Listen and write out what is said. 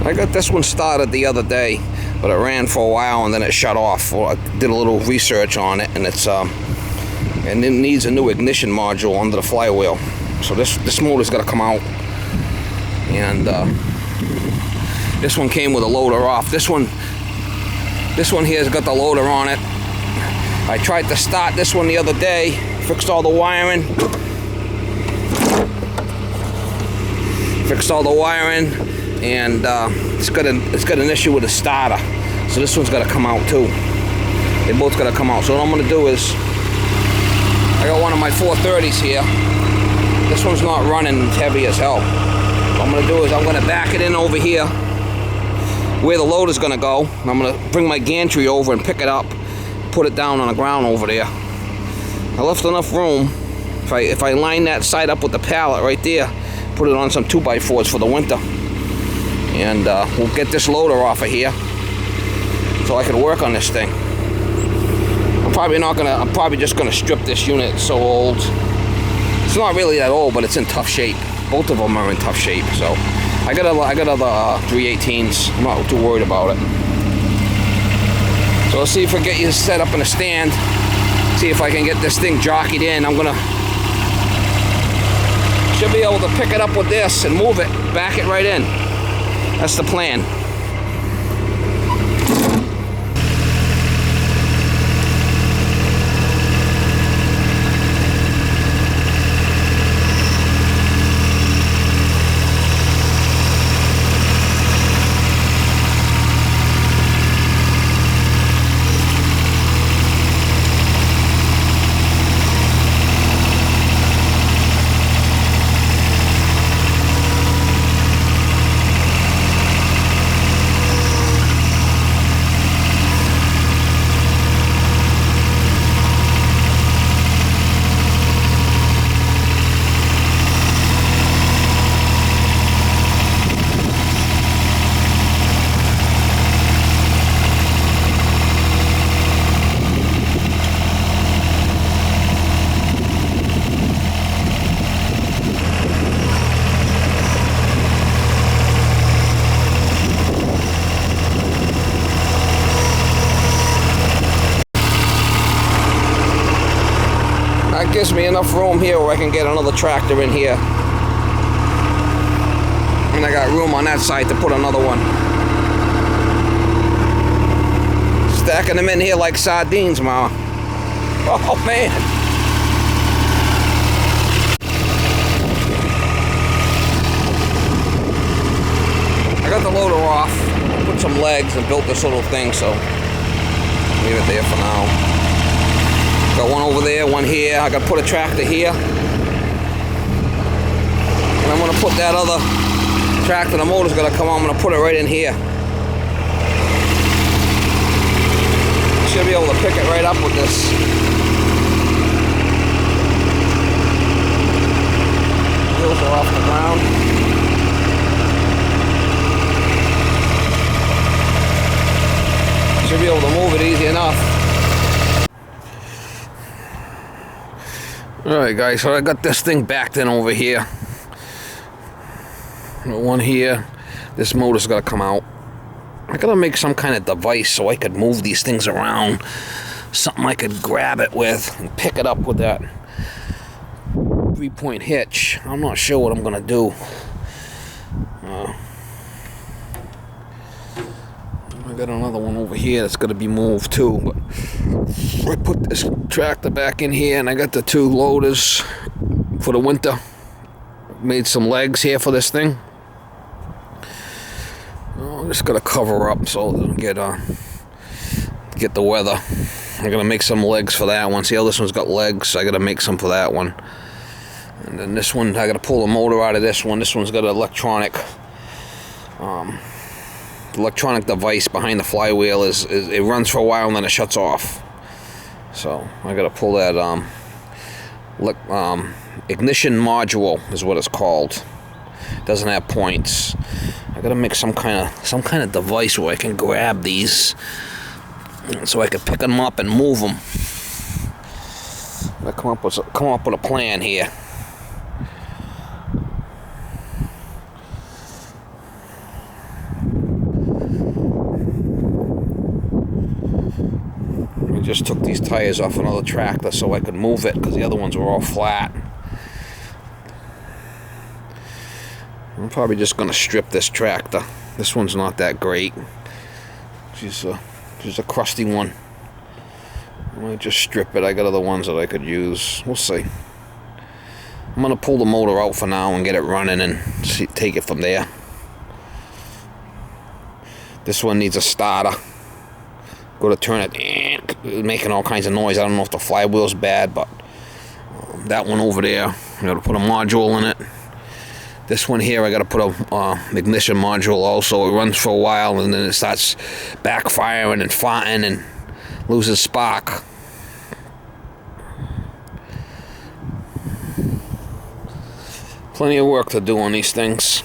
I got this one started the other day, but it ran for a while and then it shut off. Well, I did a little research on it, and and it needs a new ignition module under the flywheel. So this motor's got to come out. And this one came with a loader off. This one here's got the loader on it. I tried to start this one the other day, fixed all the wiring. And it's got an issue with the starter, so this one's got to come out too. They both got to come out. So what I'm going to do is, I got one of my 430s here. This one's not running, it's heavy as hell. What I'm going to do is I'm going to back it in over here where the loader's going to go. I'm going to bring my gantry over and pick it up, put it down on the ground over there. I left enough room. If I line that side up with the pallet right there, put it on some 2x4s for the winter, and we'll get this loader off of here so I can work on this thing. I'm probably just gonna strip this unit. It's so old. It's not really that old, but it's in tough shape. Both of them are in tough shape. So I got other 318s. I'm not too worried about it. So let's see if I get you set up in a stand. See if I can get this thing jockeyed in. Should be able to pick it up with this and move it, back it right in. That's the plan. That gives me enough room here where I can get another tractor in here. And I got room on that side to put another one. Stacking them in here like sardines, Mama. Oh, man. I got the loader off, put some legs and built this little thing, so leave it there for now. Got one over there, one here. I got to put a tractor here. And I'm going to put that other tractor, the motor's going to come on. I'm going to put it right in here. Should be able to pick it right up with this. Wheels are off the ground. Should be able to move it easy enough. Alright guys, so I got this thing backed in over here. One here. This motor's got to come out. I got to make some kind of device so I could move these things around. Something I could grab it with and pick it up with that 3-point hitch. I'm not sure what I'm going to do. I got another one over here that's going to be moved too. But I put this tractor back in here, and I got the 2 loaders for the winter. Made some legs here for this thing. I'm just going to cover up so it doesn't get the weather. I'm going to make some legs for that one. See how this one's got legs? I got to make some for that one. And then this one, I got to pull the motor out of this one. This one's got an electronic device behind the flywheel. It runs for a while and then it shuts off. So I got to pull that ignition module is what it's called. It doesn't have points. I got to make some kind of device where I can grab these, so I can pick them up and move them. I come up with a plan here. tires off another tractor so I could move it, because the other ones were all flat. I'm probably just going to strip this tractor. This one's not that great. She's a crusty one. I might just strip it. I got other ones that I could use. We'll see. I'm going to pull the motor out for now and get it running and take it from there. This one needs a starter. Go to turn it, making all kinds of noise. I don't know if the flywheel's bad, but that one over there, I got to put a module in it. This one here, I got to put a ignition module also. It runs for a while and then it starts backfiring and farting and loses spark. Plenty of work to do on these things.